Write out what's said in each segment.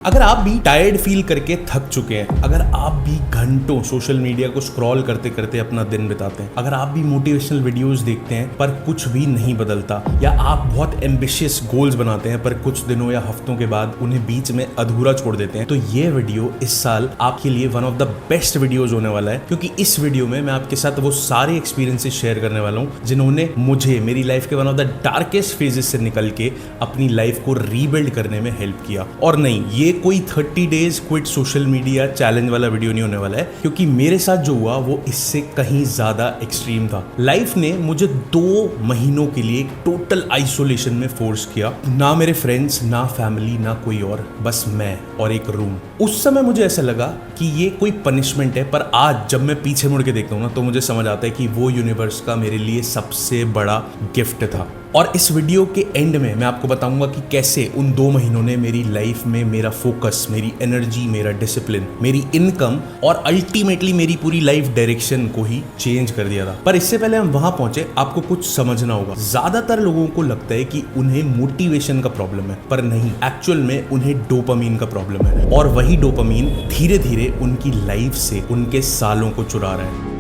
अगर आप भी टायर्ड फील करके थक चुके हैं, अगर आप भी घंटों सोशल मीडिया को स्क्रॉल करते करते अपना दिन बिताते हैं, अगर आप भी मोटिवेशनल वीडियोस देखते हैं पर कुछ भी नहीं बदलता, या आप बहुत एम्बिशियस गोल्स बनाते हैं पर कुछ दिनों या हफ्तों के बाद उन्हें बीच में अधूरा छोड़ देते हैं, तो ये वीडियो इस साल आपके लिए one of the best videos होने वाला है। क्योंकि इस वीडियो में मैं आपके साथ वो सारे एक्सपीरियंसेस शेयर करने वाला हूँ जिन्होंने मुझे मेरी लाइफ के one of the darkest phases से निकल के अपनी लाइफ को रीबिल्ड करने में हेल्प किया। और नहीं, ये कोई 30 days quit social media challenge वाला वीडियो नहीं होने वाला है, क्योंकि मेरे साथ जो हुआ वो इससे कहीं ज्यादा एक्सट्रीम था। लाइफ ने मुझे 2 महीनों के लिए टोटल आइसोलेशन में फोर्स किया। ना मेरे फ्रेंड्स, ना फैमिली, ना कोई और, बस मैं और एक रूम। उस समय मुझे ऐसा लगा कि ये कोई पनिशमेंट है, पर आज जब मैं पीछे मुड़ के देखता हूँ ना तो मुझे समझ आता है कि वो यूनिवर्स का मेरे लिए सबसे बड़ा गिफ्ट था। और इस वीडियो के एंड में मैं आपको बताऊंगा कि कैसे उन 2 महीनों ने मेरी लाइफ में मेरा फोकस, मेरी एनर्जी, मेरा डिसिप्लिन, मेरी इनकम और अल्टीमेटली मेरी पूरी लाइफ डायरेक्शन को ही चेंज कर दिया था। पर इससे पहले हम वहां पहुंचे, आपको कुछ समझना होगा। ज्यादातर लोगों को लगता है कि उन्हें मोटिवेशन का प्रॉब्लम है, पर नहीं, एक्चुअल में उन्हें डोपामीन का प्रॉब्लम है। और वही डोपामीन धीरे धीरे उनकी लाइफ से उनके सालों को चुरा रहा है।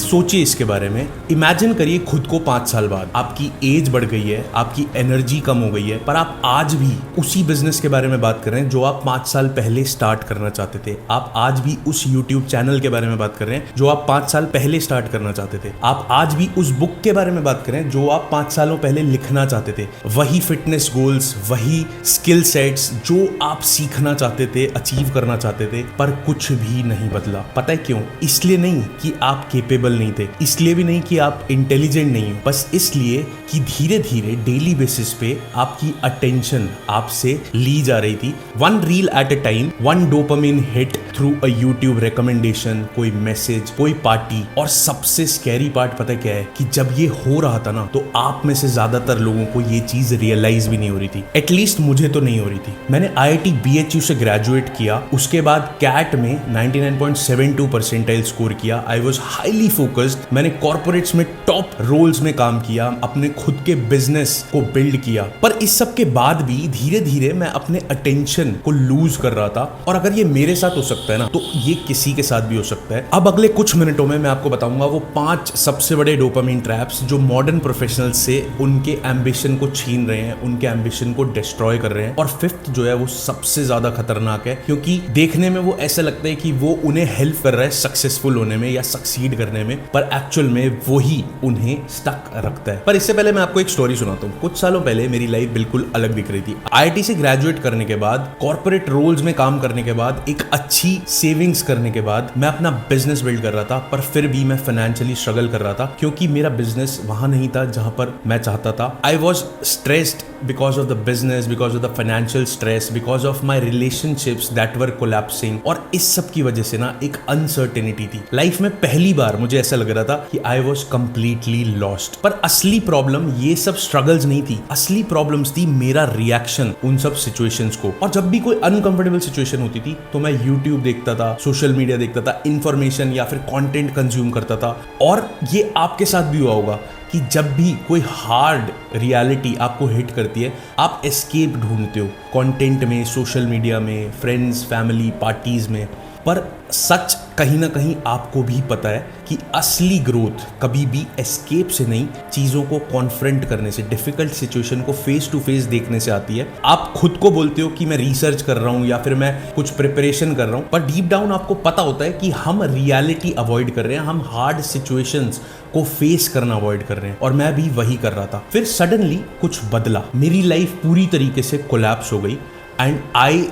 सोचिए इसके बारे में। इमेजिन करिए खुद को 5 साल बाद, आपकी एज बढ़ गई है, आपकी एनर्जी कम हो गई है, पर आप आज भी उसी बिजनेस के बारे में बात कर रहे हैं जो आप 5 साल पहले स्टार्ट करना चाहते थे। आप आज भी उस यूट्यूब चैनल के बारे में बात कर रहे हैं जो आप 5 साल पहले स्टार्ट करना चाहते थे। आप आज भी उस बुक के बारे में बात कर रहे हैं जो आप 5 सालों पहले लिखना चाहते थे। वही फिटनेस गोल्स, वही स्किल सेट्स जो आप सीखना चाहते थे, अचीव करना चाहते थे, पर कुछ भी नहीं बदला। पता है क्यों? इसलिए नहीं कि आप केपेबल नहीं थे, इसलिए भी नहीं कि आप इंटेलिजेंट नहीं हो, बस इसलिए कि धीरे धीरे डेली बेसिस पे आपकी अटेंशन आपसे ली जा रही थी। 1 reel at a time, 1 dopamine hit through a YouTube recommendation, कोई मैसेज, कोई पार्टी। और सबसे स्कैरी पार्ट पता क्या है? कि जब ये हो रहा था ना तो आप में से ज्यादातर लोगों को ये चीज रियलाइज भी नहीं हो रही थी। एटलीस्ट मुझे तो नहीं हो रही थी। मैंने IIT BHU से ग्रेजुएट किया, उसके बाद कैट में 99.72 परसेंटाइल स्कोर किया। I was highly focused. मैंने कॉर्पोरेट्स में टॉप रोल्स में काम किया, अपने खुद के बिजनेस को बिल्ड किया। पर इस सब के बाद भी धीरे धीरे मैं अपने अटेंशन को लूज कर रहा था। और अगर ये मेरे साथ हो सकता है ना तो ये किसी के साथ भी हो सकता है। अब अगले कुछ मिनटों में मैं आपको बताऊंगा वो 5 सबसे बड़े डोपामिन ट्रैप्स जो मॉडर्न प्रोफेशनल्स से उनके एम्बिशन को छीन रहे हैं, उनके एम्बिशन को डिस्ट्रॉय कर रहे हैं। और 5th जो है वो सबसे ज्यादा खतरनाक है, क्योंकि देखने में वो ऐसा लगता है कि वो उन्हें हेल्प कर रहा है सक्सेसफुल होने में या सक्सीड करने में, पर एक्चुअल में वही उन्हें स्टक रखता है। पर इससे पहले मैं आपको एक स्टोरी सुनाता हूँ। कुछ सालों पहले मेरी लाइफ बिल्कुल अलग दिख रही थी। IIT से ग्रेजुएट करने के बाद, कॉर्पोरेट रोल्स में काम करने के बाद, एक अच्छी सेविंग्स करने के बाद मैं अपना बिजनेस बिल्ड कर रहा था। पर फिर भी मैं फाइनेंशियली स्ट्रगल कर रहा था, क्योंकि मेरा बिजनेस वहां नहीं था जहां पर मैं चाहता था। I was stressed because of the business, because of the financial stress, because of my relationships that were collapsing. और इस सब की वजह से ना एक अनसर्टेनिटी थी लाइफ में। पहली बार मुझे ऐसा लग रहा था कि आई वॉज कंप्लीटली लॉस्ट। पर असली प्रॉब्लम ये सब स्ट्रगल्स नहीं थी, असली प्रॉब्लम्स थी मेरा रिएक्शन उन सब सिचुएशंस को। और जब भी कोई अनकंफर्टेबल सिचुएशन होती थी तो मैं यूट्यूब देखता था, सोशल मीडिया देखता था, इंफॉर्मेशन या फिर कंटेंट कंज्यूम करता था। और ये आपके साथ भी हुआ होगा कि जब भी कोई हार्ड रियलिटी आपको हिट करती है, आप एस्केप ढूंढते हो कंटेंट में, सोशल मीडिया में, फ्रेंड्स, फैमिली, पार्टीज में। पर सच कहीं ना कहीं आपको भी पता है कि असली ग्रोथ कभी भी एस्केप से नहीं, चीज़ों को कॉन्फ्रंट करने से, डिफिकल्ट सिचुएशन को फेस टू फेस देखने से आती है। आप खुद को बोलते हो कि मैं रिसर्च कर रहा हूँ या फिर मैं कुछ प्रिपरेशन कर रहा हूँ, पर डीप डाउन आपको पता होता है कि हम रियलिटी अवॉइड कर रहे हैं, हम हार्ड सिचुएशंस को फेस करना अवॉइड कर रहे हैं। और मैं भी वही कर रहा था। फिर सडनली कुछ बदला, मेरी लाइफ पूरी तरीके से कोलैप्स हो गई and I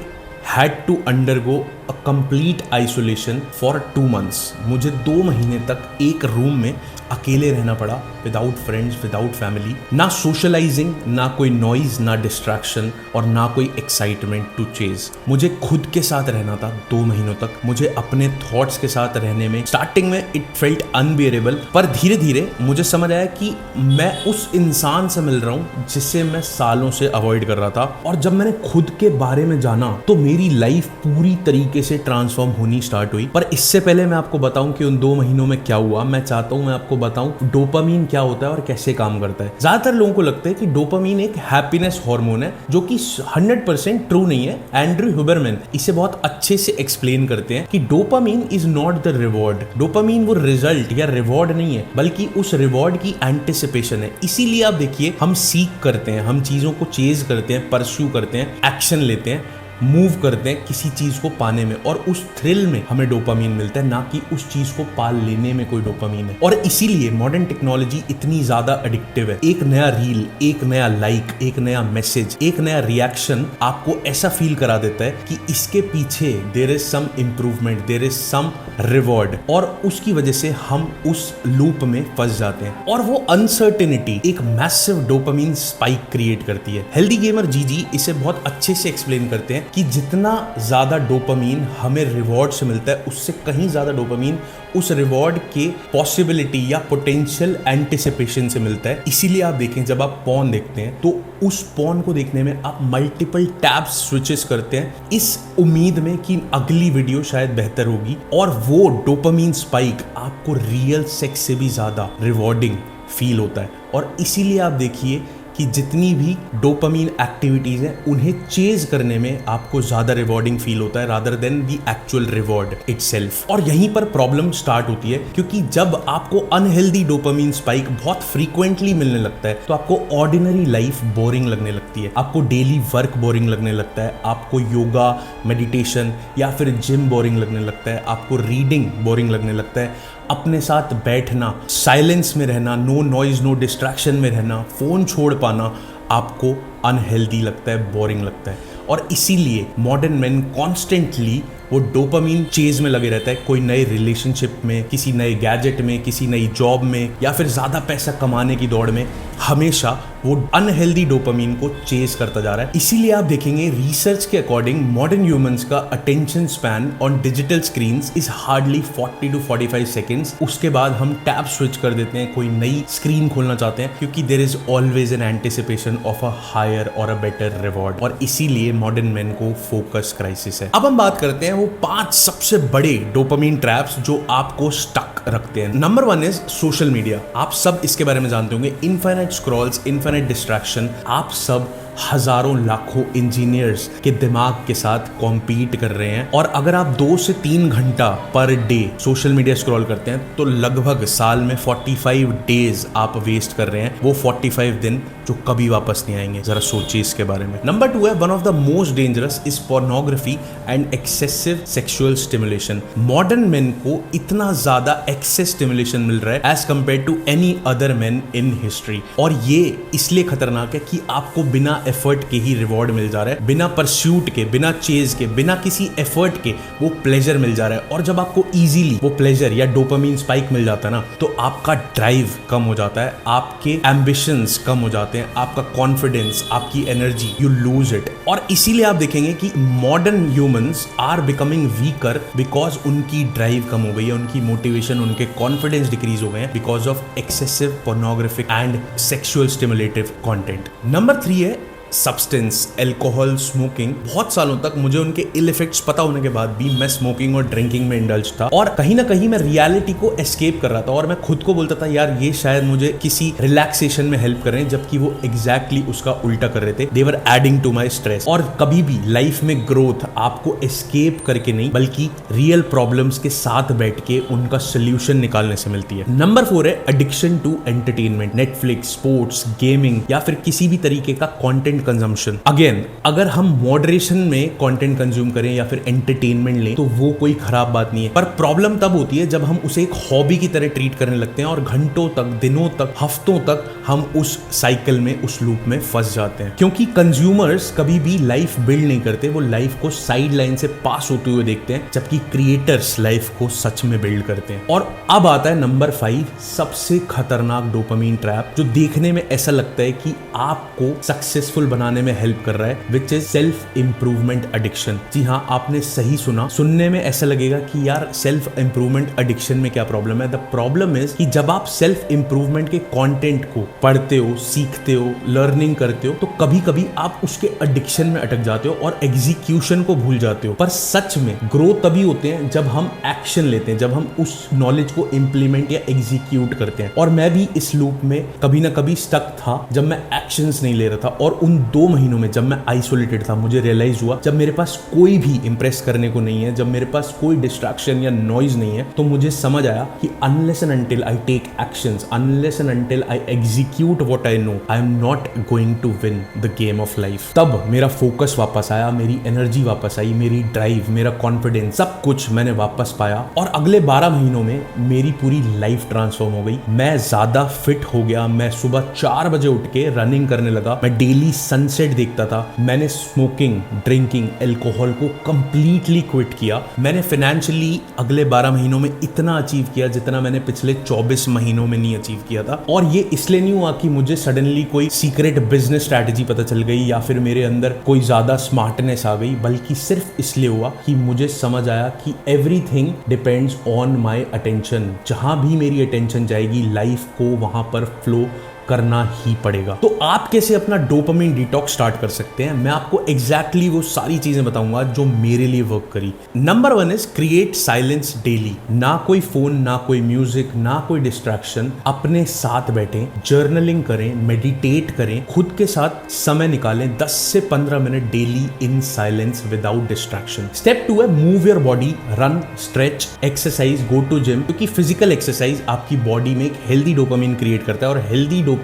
had to undergo a complete isolation for 2 months। मुझे 2 महीने तक एक रूम में अकेले रहना पड़ा, विदाउट फ्रेंड्स, विदाउट फैमिली। ना सोशलाइजिंग, ना कोई नॉइज, ना डिस्ट्रैक्शन और ना कोई एक्साइटमेंट टू चेज। मुझे खुद के साथ रहना था 2 महीनों तक। मुझे अपने थॉट्स के साथ रहने में स्टार्टिंग में इट फेल्ट अनबियरेबल, पर धीरे धीरे मुझे समझ आया कि मैं उस इंसान से मिल रहा हूँ जिसे मैं सालों से अवॉइड कर रहा था। और जब मैंने खुद के बारे में जाना तो मेरी लाइफ पूरी तरीके तरीके से ट्रांसफॉर्म होनी स्टार्ट हुई। पर इससे पहले मैं आपको बताऊं कि उन 2 महीनों में क्या हुआ, मैं चाहता हूं मैं आपको बताऊं डोपामीन क्या होता है और कैसे काम करता है। ज्यादातर लोगों को लगता है कि डोपामीन एक हैप्पीनेस हार्मोन है, जो कि 100% ट्रू नहीं है। एंड्रयू हुबरमैन इसे बहुत अच्छे से एक्सप्लेन करते हैं कि dopamine is not the reward. Dopamine वो रिजल्ट या रिवॉर्ड नहीं है, बल्कि उस रिवॉर्ड की एंटिसिपेशन है। इसीलिए आप देखिए, हम सीख करते हैं, हम चीजों को चेज करते हैं, परस्यू करते हैं, एक्शन लेते हैं, मूव करते हैं किसी चीज को पाने में, और उस थ्रिल में हमें डोपामीन मिलता है, ना कि उस चीज को पा लेने में कोई डोपामीन है। और इसीलिए मॉडर्न टेक्नोलॉजी इतनी ज्यादा एडिक्टिव है। एक नया रील, एक नया लाइक, एक नया मैसेज, एक नया रिएक्शन आपको ऐसा फील करा देता है कि इसके पीछे there is some improvement, there is some reward, और उसकी वजह से हम उस लूप में फंस जाते हैं। और वो अनसर्टेनिटी एक मैसिव डोपामीन स्पाइक क्रिएट करती है। हेल्दी गेमर जीजी इसे बहुत अच्छे से एक्सप्लेन करते हैं कि जितना ज्यादा डोपामीन हमें रिवॉर्ड से मिलता है, उससे कहीं ज्यादा डोपामीन उस रिवॉर्ड के पॉसिबिलिटी या पोटेंशियल एंटिसिपेशन से मिलता है। इसीलिए आप देखें, जब आप पॉर्न देखते हैं तो उस पॉर्न को देखने में आप मल्टीपल टैब्स स्विचेस करते हैं, इस उम्मीद में कि अगली वीडियो शायद बेहतर होगी, और वो डोपामीन स्पाइक आपको रियल सेक्स से भी ज्यादा रिवॉर्डिंग फील होता है। और इसीलिए आप देखिए कि जितनी भी डोपामीन एक्टिविटीज हैं, उन्हें चेज करने में आपको ज्यादा रिवॉर्डिंग फील होता है rather than the actual reward itself. और यहीं पर प्रॉब्लम स्टार्ट होती है, क्योंकि जब आपको अनहेल्दी डोपामीन स्पाइक बहुत फ्रीक्वेंटली मिलने लगता है, तो आपको ऑर्डिनरी लाइफ बोरिंग लगने लगती है, आपको डेली वर्क बोरिंग लगने लगता है, आपको योगा, मेडिटेशन या फिर जिम बोरिंग लगने लगता है, आपको रीडिंग बोरिंग लगने लगता है, अपने साथ बैठना, साइलेंस में रहना, नो नॉइज नो डिस्ट्रैक्शन में रहना, फोन छोड़ पाना आपको अनहेल्दी लगता है, बोरिंग लगता है। और इसीलिए मॉडर्न मैन कॉन्स्टेंटली वो डोपामीन चेज में लगे रहता है, कोई नए रिलेशनशिप में, किसी नए गैजेट में, किसी नई जॉब में, या फिर ज्यादा पैसा कमाने की दौड़ में, हमेशा वो अनहेल्दी डोपामीन को चेज करता जा रहा है। इसीलिए आप देखेंगे रिसर्च के अकॉर्डिंग मॉडर्न ह्यूमंस का attention span on digital screens is hardly 40 to 45 seconds. उसके बाद हम टैब स्विच कर देते हैं, कोई नई स्क्रीन खोलना चाहते हैं, क्योंकि there is always an anticipation of a higher और अ बेटर रिवॉर्ड। और इसीलिए मॉडर्न मैन को फोकस क्राइसिस है। अब हम बात करते हैं वो 5 सबसे बड़े डोपामीन ट्रैप्स जो आपको स्टक रखते हैं। Number 1 is social media. आप सब इसके बारे में जानते होंगे, इनफाइनाइट स्क्रॉल्स, इनफाइनाइट डिस्ट्रैक्शन। आप सब हजारों लाखों इंजीनियर्स के दिमाग के साथ कॉम्पीट कर रहे हैं, और अगर आप 2 से 3 घंटा per day social media scroll करते हैं, तो लगभग साल में 45 डेज आप वेस्ट कर रहे हैं। वो 45 दिन जो कभी वापस नहीं आएंगे। जरा सोचिए इसके बारे में। नंबर 2 है, one of the most dangerous is pornography and excessive sexual stimulation. Modern men को इतना ज्यादा एक्सेस स्टिमुलेशन मिल रहा है as compare to any other men in history, और ये इसलिए खतरनाक है कि आपको बिना एफर्ट के ही रिवॉर्ड मिल जा रहा है, बिना परस्यूट के, बिना चेज के, बिना किसी एफर्ट के वो प्लेजर मिल जा रहा है। और जब आपको इजीली वो प्लेजर या डोपामीन स्पाइक मिल जाता है ना, तो आपका ड्राइव कम हो जाता है, आपके एम्बिशंस कम हो जाते हैं, आपका कॉन्फिडेंस, आपकी एनर्जी, यू लूज इट। और इसीलिए आप देखेंगे कि modern humans are becoming weaker because उनकी ड्राइव कम हो गई है, उनकी मोटिवेशन, उनके कॉन्फिडेंस डिक्रीज हो गए हैं because of excessive pornographic and sexual stimulative content. Number 3 है सब्सटेंस, एल्कोहल, स्मोकिंग। बहुत सालों तक मुझे उनके इल इफेक्ट्स पता होने के बाद भी मैं स्मोकिंग और ड्रिंकिंग में इंडल्ज था, और कहीं ना कहीं मैं रियलिटी को एस्केप कर रहा था, और मैं खुद को बोलता था यार ये शायद मुझे किसी रिलैक्सेशन में हेल्प कर रहे हैं, जबकि वो एग्जैक्टली उसका उल्टा कर रहे थे। दे वर एडिंग टू माई स्ट्रेस। और कभी भी लाइफ में ग्रोथ आपको एस्केप करके नहीं, बल्कि रियल प्रॉब्लम्स के साथ बैठ के उनका सोल्यूशन निकालने से मिलती है। नंबर 4 है addiction to entertainment, Netflix, sports, gaming या फिर किसी भी तरीके का कंटेंट कंजम्पशन। अगेन, अगर हम मॉडरेशन में कंटेंट कंज्यूम करें या फिर एंटरटेनमेंट लें, तो वो कोई खराब बात नहीं है, पर प्रॉब्लम तब होती है जब हम उसे एक हॉबी की तरह ट्रीट करने लगते हैं, और घंटों तक, दिनों तक, हफ्तों तक हम उस साइकिल में, उस लूप में फंस जाते हैं। क्योंकि कंज्यूमर्स कभी भी लाइफ बिल्ड नहीं करते, वो लाइफ को साइड लाइन से पास होते हुए देखते हैं, जबकि क्रिएटर्स लाइफ को सच में बिल्ड करते हैं। और अब आता है नंबर 5, सबसे खतरनाक डोपामीन ट्रैप, जो देखने में ऐसा लगता है कि आपको सक्सेसफुल बनाने में हेल्प कर रहा है, which is self improvement addiction. जी हाँ, आपने सही सुना। सुनने में ऐसा लगेगा कि यार सेल्फ इंप्रूवमेंट एडिक्शन में क्या प्रॉब्लम है। द प्रॉब्लम इज कि जब आप सेल्फ इंप्रूवमेंट के कंटेंट को पढ़ते हो, सीखते हो, लर्निंग करते हो, तो कभी कभी आप उसके एडिक्शन में अटक जाते हो और एग्जीक्यूशन को भूल जाते हो। पर सच में ग्रो तभी होते हैं जब हम एक्शन लेते हैं, जब हम उस नॉलेज को इंप्लीमेंट या एग्जीक्यूट करते हैं। और मैं भी इस लूप में कभी ना कभी स्टक था जब मैं एक्शंस नहीं ले रहा था। और उन 2 महीनों में जब मैं आइसोलेटेड था, मुझे रियलाइज हुआ जब मेरे पास कोई भी इंप्रेस करने को नहीं है, जब मेरे पास कोई डिस्ट्रैक्शन या नॉइज नहीं है, तो मुझे समझ आया कि unless and until I take actions, unless and until I execute what I know, I am not going to win the game of life. तब मेरा फोकस वापस आया, मेरी एनर्जी वापस आई, मेरी ड्राइव, मेरा कॉन्फिडेंस, सब कुछ मैंने वापस पाया। और अगले 12 महीनों में मेरी पूरी लाइफ ट्रांसफॉर्म हो गई। मैं ज्यादा फिट हो गया। मैं सुबह 4 बजे उठ के रनिंग करने लगा। मैं डेली सनसेट देखता था। मैंने स्मोकिंग, ड्रिंकिंग, अल्कोहल को कंप्लीटली क्विट किया। मैंने फाइनेंशियली अगले 12 महीनों में इतना अचीव किया जितना मैंने पिछले 24 महीनों में नहीं अचीव किया था। और ये इसलिए नहीं हुआ कि मुझे सडनली कोई सीक्रेट बिजनेस स्ट्रैटेजी पता चल गई या फिर मेरे अंदर कोई ज्यादा स्मार्टनेस आ गई, बल्कि सिर्फ इसलिए हुआ कि मुझे समझ आया कि everything depends on my attention. जहां भी मेरी अटेंशन जाएगी, लाइफ को वहां पर फ्लो करना ही पड़ेगा। तो आप कैसे अपना डोपामिन डिटॉक्स स्टार्ट कर सकते हैं, मैं आपको एग्जैक्टली वो सारी चीजें बताऊंगा जो मेरे लिए वर्क करी। Number 1 is create silence daily. ना कोई फोन, ना कोई म्यूजिक, ना कोई डिस्ट्रैक्शन। अपने साथ बैठें, जर्नलिंग करें, मेडिटेट करें, खुद के साथ समय निकालें 10 से 15 minute daily in silence without distraction. Step 2 है move your body, run, stretch, exercise, go to gym, क्योंकि फिजिकल एक्सरसाइज आपकी बॉडी में एक हेल्दी डोपामिन क्रिएट करता है और हेल्दी डोपामिन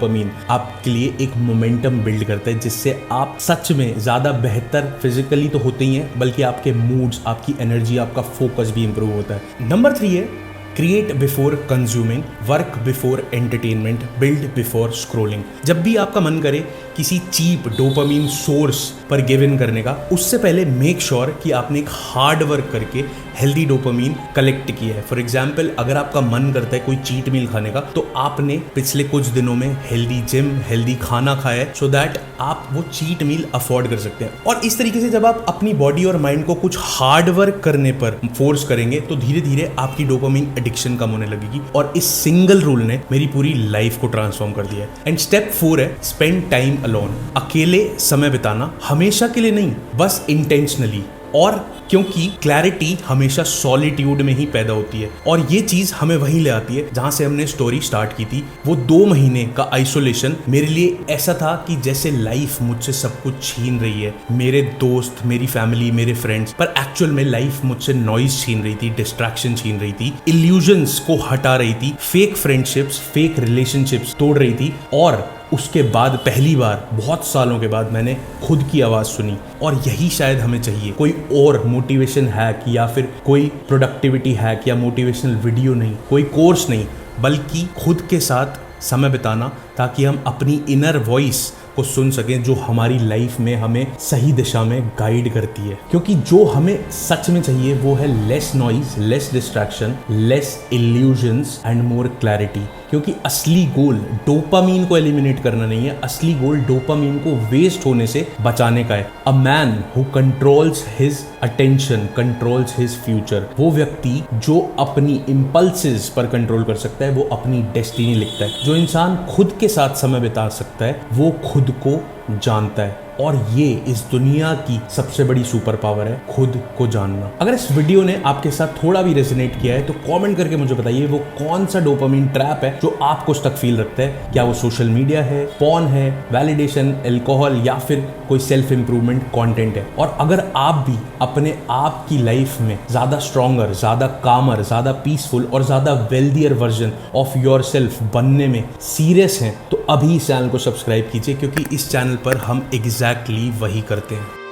आपके लिए एक मोमेंटम बिल्ड करता है, जिससे आप सच में ज्यादा बेहतर फिजिकली तो होते ही हैं, बल्कि आपके मूड्स, आपकी एनर्जी, आपका फोकस भी इंप्रूव होता है। नंबर 3 है create before consuming, work before entertainment, build before scrolling. जब भी आपका मन करे किसी चीप डोपामिन सोर्स पर गिव इन करने का, उससे पहले मेक श्योर कि आपने एक हार्ड वर्क करके हेल्दी डोपामिन कलेक्ट किया है। फॉर एग्जाम्पल, अगर आपका मन करता है कोई चीट मील खाने का, तो आपने पिछले कुछ दिनों में हेल्दी जिम, हेल्दी खाना खाया है, सो दैट आप वो चीट मील अफोर्ड कर सकते हैं। और इस तरीके से जब आप अपनी बॉडी और माइंड को कुछ हार्ड वर्क करने पर फोर्स करेंगे, तो धीरे धीरे आपकी डोपामिन एडिक्शन कम होने लगेगी। और इस सिंगल रूल ने मेरी पूरी लाइफ को ट्रांसफॉर्म कर दिया है। एंड स्टेप 4 है स्पेंड टाइम अलोन। अकेले समय बिताना, हमेशा के लिए नहीं, बस इंटेंशनली। और क्योंकि क्लैरिटी हमेशा सॉलिट्यूड में ही पैदा होती है, और ये चीज हमें वहीं ले आती है जहां से हमने स्टोरी स्टार्ट की थी। वो 2 महीने का आइसोलेशन मेरे लिए ऐसा था कि जैसे लाइफ मुझसे सब कुछ छीन रही है, मेरे दोस्त, मेरी फैमिली, मेरे फ्रेंड्स, पर एक्चुअल में लाइफ मुझसे नॉइज छीन रही थी, डिस्ट्रैक्शन छीन रही थी, इल्यूजन्स को हटा रही थी, फेक फ्रेंडशिप्स, फेक रिलेशनशिप्स तोड़ रही थी। और उसके बाद पहली बार बहुत सालों के बाद मैंने खुद की आवाज़ सुनी। और यही शायद हमें चाहिए, कोई और मोटिवेशन हैक या फिर कोई प्रोडक्टिविटी हैक या मोटिवेशनल वीडियो नहीं, कोई कोर्स नहीं, बल्कि खुद के साथ समय बिताना, ताकि हम अपनी इनर वॉइस को सुन सकें जो हमारी लाइफ में हमें सही दिशा में गाइड करती है। क्योंकि जो हमें सच में चाहिए वो है less noise, less distraction, less illusions and more clarity. क्योंकि असली गोल डोपामीन को एलिमिनेट करना नहीं है, असली गोल डोपामीन को वेस्ट होने से बचाने का है। A man who controls his attention controls his future. वो व्यक्ति जो अपनी इंपल्सेस पर कंट्रोल कर सकता है, वो अपनी डेस्टिनी लिखता है। जो इंसान खुद के साथ समय बिता सकता है, वो खुद को जानता है। और ये इस दुनिया की सबसे बड़ी सुपर पावर है, खुद को जानना। अगर इस वीडियो ने आपके साथ थोड़ा भी रेजोनेट किया है, तो कमेंट करके मुझे बताइए वो कौन सा डोपामिन ट्रैप है जो आपको स्टक फील रखता है। क्या वो सोशल मीडिया है, पॉर्न है, वैलिडेशन, अल्कोहल, या फिर कोई सेल्फ इंप्रूवमेंट कंटेंट है। और अगर आप भी अपने आप की लाइफ में ज्यादा स्ट्रॉन्गर, ज्यादा कामर, ज्यादा पीसफुल और ज्यादा wealthier version of your self बनने में सीरियस हैं, तो अभी इस चैनल को सब्सक्राइब कीजिए, क्योंकि इस चैनल पर हम एग्जैक्टली वही करते हैं।